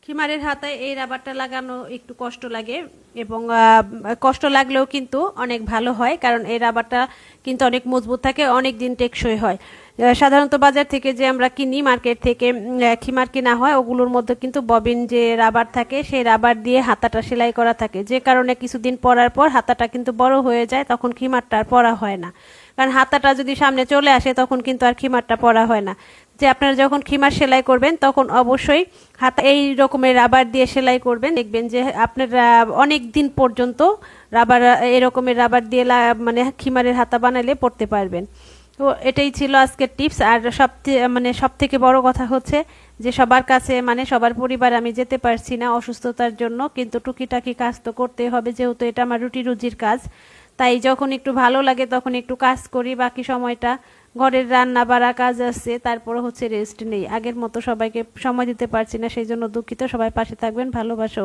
খিমারের হাতায় এই রাবারটা লাগানো একটু কষ্ট লাগে এবং কষ্ট লাগলেও কিন্তু অনেক ভালো হয়, কারণ এই রাবারটা কিন্তু অনেক মজবুত থাকে, অনেক দিন টেকসই হয়। সাধারণত বাজার থেকে যে আমরা কিনি, মার্কেট থেকে খিমার কেনা হয়, ওগুলোর মধ্যে কিন্তু ববিন যে রাবার থাকে সেই রাবার দিয়ে হাতাটা সেলাই করা থাকে, যে কারণে কিছুদিন পরার পর হাতাটা কিন্তু বড় হয়ে যায়, তখন খিমারটা আর পরা হয় না। কারণ হাতাটা যদি সামনে চলে আসে তখন কিন্তু আর খিমারটা পরা হয় না। যে আপনারা যখন খিমার সেলাই করবেন তখন অবশ্যই হাতা এই রকমের রাবার দিয়ে সেলাই করবেন, দেখবেন যে আপনারা অনেক দিন পর্যন্ত রাবার এরকমের রাবার দিয়ে মানে খিমারের হাতা বানালে পরতে পারবেন। তো এটাই ছিল আজকের টিপস। আর সব থেকে বড় কথা হচ্ছে যে সবার কাছে মানে সবার পরিবার আমি যেতে পারছি না অসুস্থতার জন্য, কিন্তু টুকিটাকি কাজ তো করতেই হবে, যেহেতু এটা আমার রুটি রুজির কাজ। তাই যখন একটু ভালো লাগে তখন একটু কাজ করি, বাকি সময়টা ঘরের রান্না বাড়া কাজ আছে, তারপর হচ্ছে রেস্ট নেই। আগের মতো সবাইকে সময় দিতে পারছি না, সেই জন্য দুঃখিত। সবাই পাশে থাকবেন, ভালোবাসা।